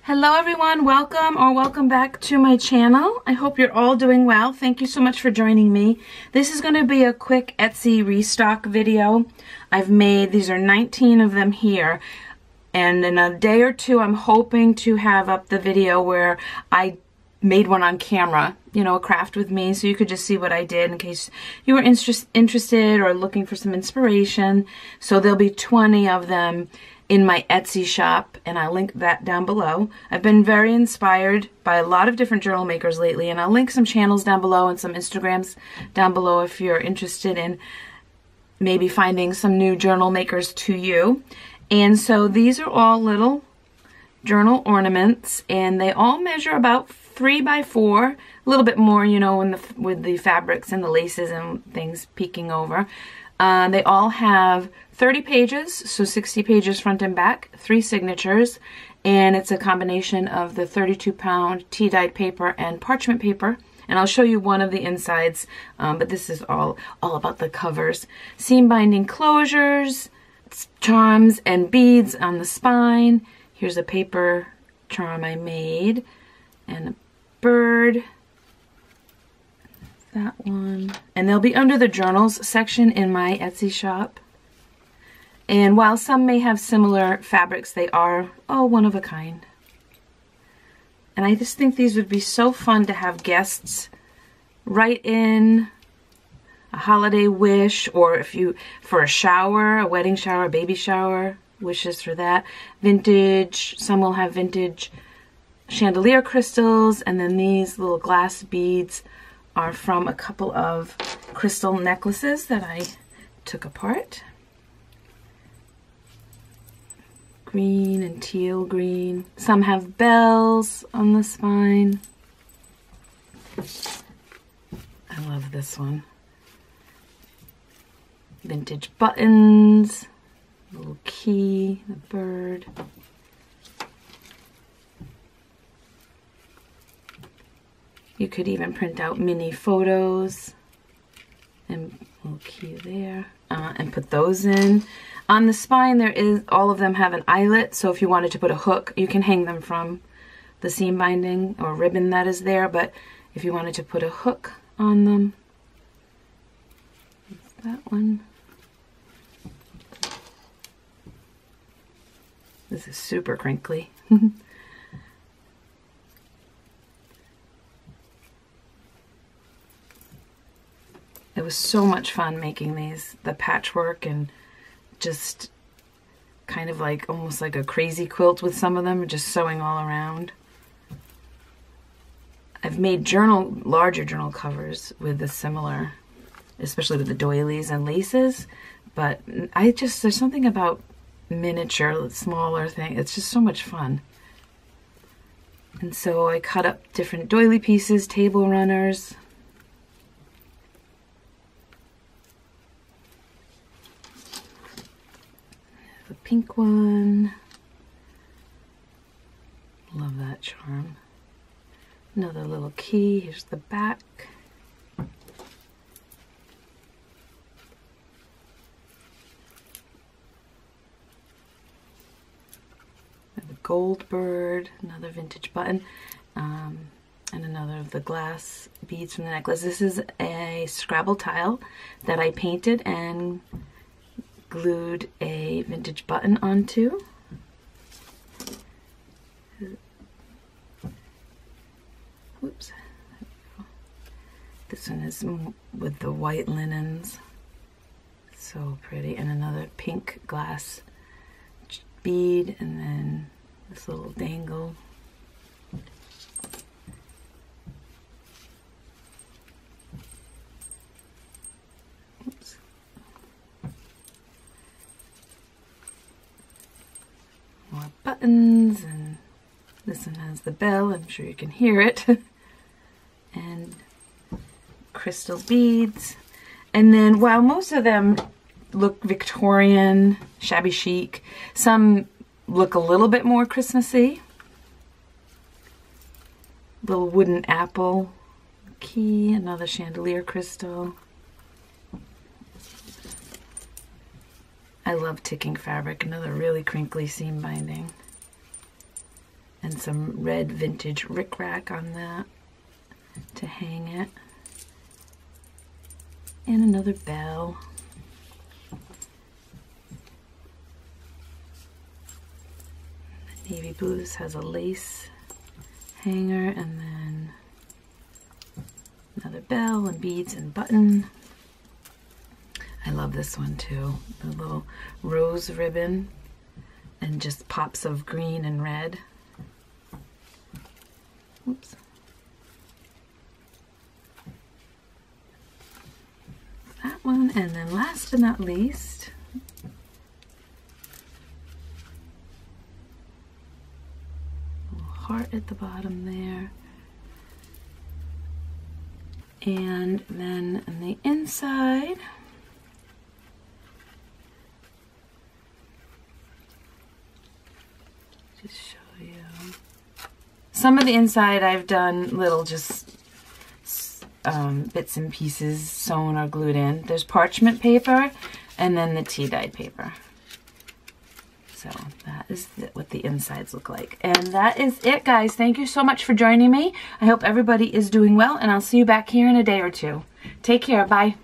Hello everyone, welcome back to my channel. I hope you're all doing well. Thank you so much for joining me. This is going to be a quick Etsy restock video. These are 19 of them here, and in a day or two I'm hoping to have up the video where I made one on camera, you know, a craft with me, so you could just see what I did in case you were interested or looking for some inspiration. So there'll be 20 of them in my Etsy shop, and I'll link that down below. I've been very inspired by a lot of different journal makers lately, and I'll link some channels down below and some Instagrams down below if you're interested in maybe finding some new journal makers to you. And so these are all little journal ornaments, and they all measure about 3 by 4, a little bit more, you know, with the fabrics and the laces and things peeking over. They all have 30 pages, so 60 pages front and back, 3 signatures, and it's a combination of the 32-pound tea-dyed paper and parchment paper. And I'll show you one of the insides, but this is all about the covers. Seam binding closures, charms and beads on the spine. Here's a paper charm I made, and a bird. That one. And they'll be under the journals section in my Etsy shop. And while some may have similar fabrics, they are all one of a kind. And I just think these would be so fun to have guests write in a holiday wish, or if you, for a shower, a wedding shower, a baby shower, wishes for that. Vintage, some will have vintage chandelier crystals, and then these little glass beads are from a couple of crystal necklaces that I took apart. Green and teal green. Some have bells on the spine. I love this one. Vintage buttons, little key, the bird. You could even print out mini photos and a little key there, and put those in. On the spine, all of them have an eyelet, so if you wanted to put a hook, you can hang them from the seam binding or ribbon that is there, but if you wanted to put a hook on them, that one. This is super crinkly. It was so much fun making these, the patchwork, and just kind of like almost like a crazy quilt with some of them, just sewing all around. I've made larger journal covers with the similar, especially with the doilies and laces, but there's something about miniature, smaller thing. It's just so much fun. And so I cut up different doily pieces, table runners. The pink one. Love that charm. Another little key. Here's the back. The gold bird, another vintage button, and another of the glass beads from the necklace. This is a Scrabble tile that I painted and glued a vintage button onto. Whoops. This one is with the white linens. So pretty. And another pink glass bead, and then this little dangle. Oops. More buttons, and this one has the bell. I'm sure you can hear it. And crystal beads. And then while most of them look Victorian, shabby chic, some look a little bit more Christmassy. Little wooden apple key, another chandelier crystal. I love ticking fabric, another really crinkly seam binding. And some red vintage rickrack on that to hang it. And another bell. The navy blue, this has a lace hanger, and then another bell and beads and button. I love this one too. The little rose ribbon and just pops of green and red. Oops. That one, and then last but not least, a little heart at the bottom there. And then on the inside, just show you. Some of the inside I've done little just bits and pieces sewn or glued in. There's parchment paper and then the tea dyed paper. So that is what the insides look like. And that is it, guys. Thank you so much for joining me. I hope everybody is doing well, and I'll see you back here in a day or two. Take care. Bye.